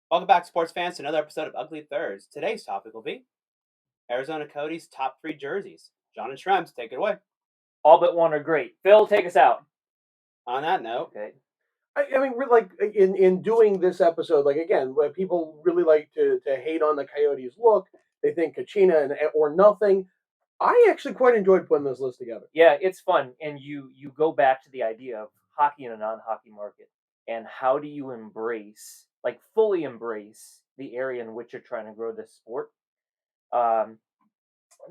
Welcome back, sports fans, to another episode of Ugly Thirds. Today's topic will be Arizona Coyotes' top three jerseys. John and Shrems, take it away. All but one are great. Phil, take us out. On that note, Okay. I mean, we're like in doing this episode, like again, where people really like to hate on the Coyotes look, they think Kachina or nothing. I actually quite enjoyed putting this list together. Yeah, it's fun, and you go back to the idea of hockey in a non-hockey market, and how do you embrace, like fully embrace, the area in which you're trying to grow this sport. Um,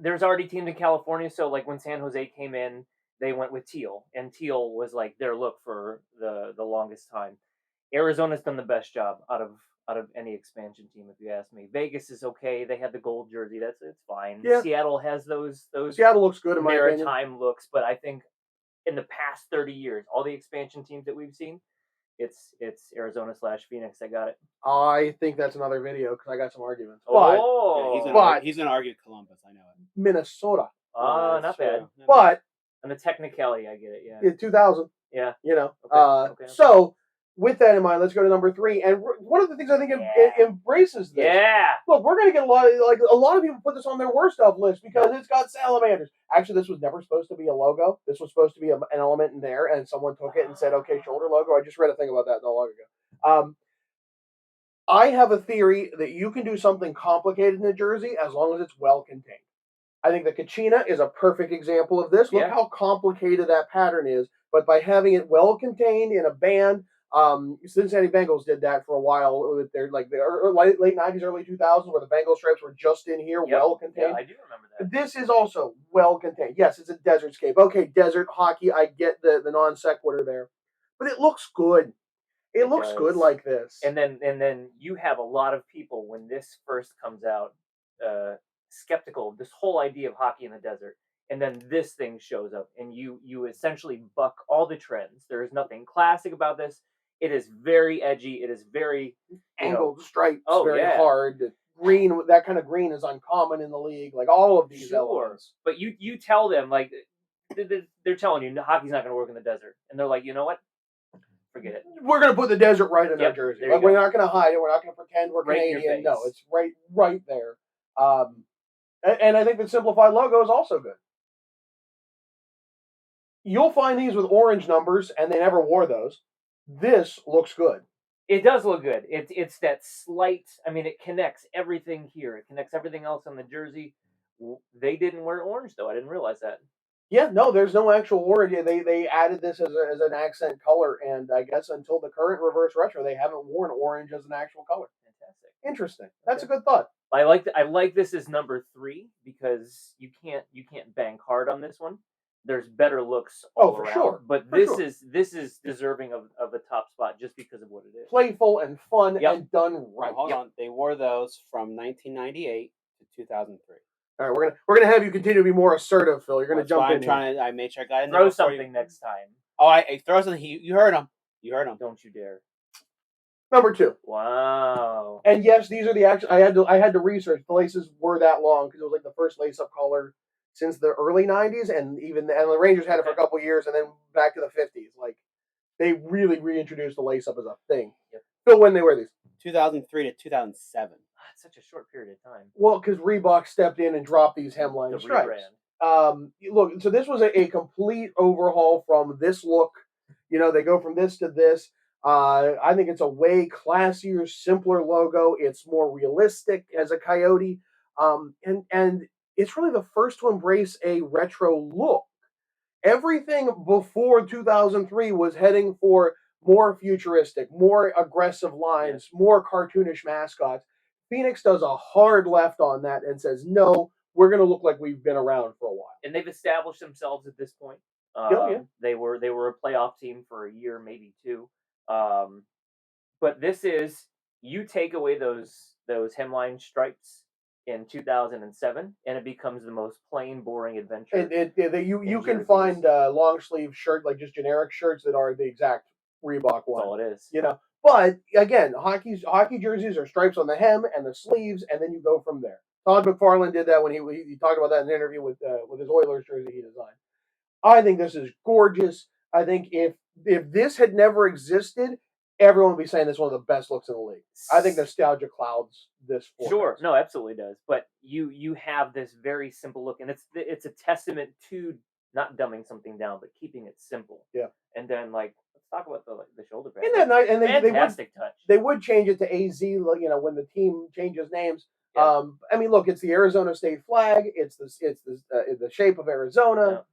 there's already teams in California, so like when San Jose came in, they went with teal, and teal was like their look for the longest time. Arizona's done the best job out of any expansion team, if you ask me. Vegas is okay; they had the gold jersey, it's fine. Yeah. Seattle has those Seattle looks good in my opinion. maritime looks, but I think in the past 30 years, all the expansion teams that we've seen, it's Arizona / Phoenix that got it. I think that's another video because I got some arguments. Oh, he's gonna argue Columbus. I know it. Minnesota. Not That's bad. true. But And the technicality, I get it. Yeah. in 2000, Yeah. you know. Okay. So with that in mind, let's go to number 3. And one of the things I think it embraces this. Yeah. Look, we're going to get a lot of people put this on their worst of list because it's got salamanders. Actually, this was never supposed to be a logo. This was supposed to be an element in there, and someone took it and said, "Okay, shoulder logo." I just read a thing about that not long ago. I have a theory that you can do something complicated in a jersey as long as it's well contained. I think the Kachina is a perfect example of this. Look how complicated that pattern is, but by having it well contained in a band, Cincinnati Bengals did that for a while with their late 90s, early 2000s, where the Bengal stripes were just in here, well contained. Yeah, I do remember that. This is also well contained. Yes, it's a desert scape. Okay, desert hockey. I get the non sequitur there, but it looks good. It looks good like this. And then you have a lot of people when this first comes out, skeptical of this whole idea of hockey in the desert, and then this thing shows up, and you essentially buck all the trends. There is nothing classic about this. It is very edgy. It is very angled stripes, very yeah. hard. Green, that kind of green is uncommon in the league. Like all of these elements. But you tell them, like, they're telling you hockey's not going to work in the desert, and they're like, you know what? Forget it. We're going to put the desert right in our jersey. Like, we're not going to hide it. We're not going to pretend we're Canadian. No, it's right there. And I think the simplified logo is also good. You'll find these with orange numbers, and they never wore those. This looks good. It does look good. It's that slight. I mean, it connects everything here. It connects everything else on the jersey. They didn't wear orange though. I didn't realize that. Yeah, no, there's no actual orange. They added this as an accent color, and I guess until the current reverse retro, they haven't worn orange as an actual color. Fantastic. Interesting. That's a good thought. I like this as number 3 because you can't bank hard on this one. There's better looks all around, sure. But this is deserving of a top spot just because of what it is. Playful and fun and done right. Hold on, they wore those from 1998 to 2003. All right, we're gonna have you continue to be more assertive, Phil. You're gonna jump in. I made sure I got in there. Throw something next time. Oh, I throw something. You heard him. You heard him. Don't you dare. Number 2. Wow. And yes, these are the actual. I had to research. The laces were that long because it was like the first lace-up color since the early 90s, and the Rangers had it for a couple years, and then back to the 50s. Like they really reintroduced the lace-up as a thing. Yep. Phil, when they wear these? 2003 to 2007. It's such a short period of time. Well, because Reebok stepped in and dropped these hemline stripes. Look, so this was a complete overhaul from this look. They go from this to this. I think it's a way classier, simpler logo. It's more realistic as a Coyote, and it's really the first to embrace a retro look. Everything before 2003 was heading for more futuristic, more aggressive lines, more cartoonish mascots. Phoenix does a hard left on that and says, no, we're going to look like we've been around for a while. And they've established themselves at this point. They were a playoff team for a year, maybe 2. But this is, you take away those hemline stripes in 2007, and it becomes the most plain, boring adventure. You can find long sleeve shirt, like just generic shirts that are the exact Reebok one. That's all it is. But again, hockey jerseys are stripes on the hem and the sleeves, and then you go from there. Todd McFarlane did that when he talked about that in an interview with his Oilers jersey he designed. I think this is gorgeous. I think if this had never existed, everyone would be saying this is one of the best looks in the league. I think nostalgia clouds this. Sure, no, absolutely does. But you have this very simple look, and it's a testament to not dumbing something down, but keeping it simple. Yeah. And then let's talk about the shoulder pad. Isn't that nice? And fantastic touch. They would change it to AZ, when the team changes names. Yeah. I mean, look, it's the Arizona state flag. It's the shape of Arizona.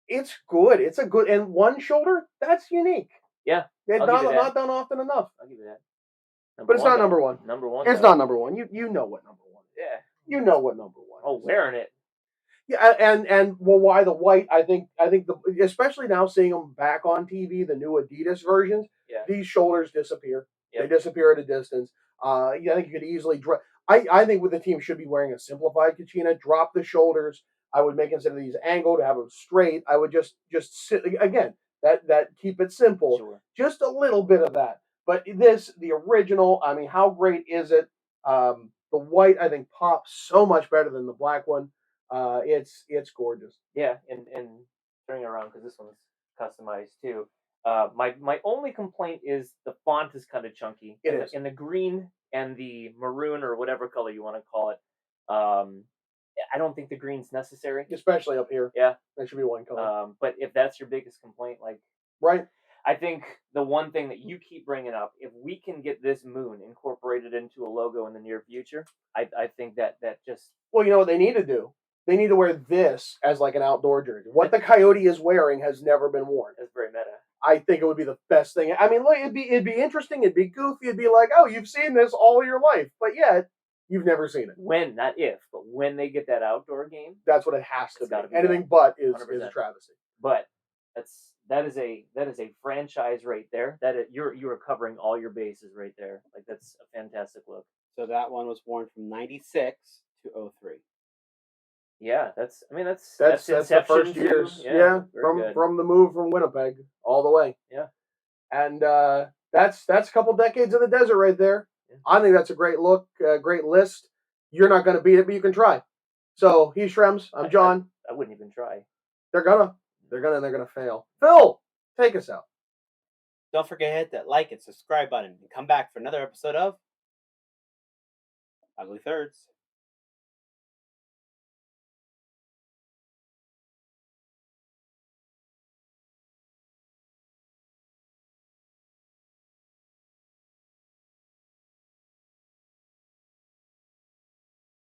Yeah. It's good. It's a good, and one shoulder, that's unique. Yeah. It's not done often enough. I'll give you that. But it's not number one. Number one. It's not number one. You know what number one is. Yeah. You know what number one. Oh, wearing it. Yeah, and why the white? I think especially now seeing them back on TV, the new Adidas versions. Yeah. These shoulders disappear. Yep. They disappear at a distance. I think you could easily drop. I think with the team should be wearing a simplified Kachina. Drop the shoulders. I would make, instead of these angled, have them straight. I would just sit again. That keep it simple. Sure. Just a little bit of that. But the original, I mean, how great is it? The white, I think, pops so much better than the black one. It's gorgeous. Yeah, and turning it around, because this one's customized too. My only complaint is the font is kind of chunky. It is. In the green and the maroon, or whatever color you want to call it. I don't think the green's necessary, especially up here. Yeah, that should be one color. But if that's your biggest complaint, right, I think the one thing that you keep bringing up, if we can get this moon incorporated into a logo in the near future, I think that just... Well, you know what they need to do? They need to wear this as like an outdoor jersey. What the Coyote is wearing has never been worn. It's very meta. I think it would be the best thing. I mean, look, it'd be interesting. It'd be goofy. It'd be like, oh, you've seen this all your life, but yet you've never seen it. When, not if, but when they get that outdoor game, that's what it has to be. Anything but is a travesty. But that is a franchise right there. You are covering all your bases right there. That's a fantastic look. So that one was worn from 96 to 03. Yeah, that's the first years. Yeah, from the move from Winnipeg all the way. Yeah, and that's a couple decades in the desert right there. Yeah. I think that's a great look, great list. You're not going to beat it, but you can try. So he's Shrems. I'm John. I wouldn't even try. They're gonna fail. Phil, take us out. Don't forget to hit that like and subscribe button, and come back for another episode of Ugly Thirds.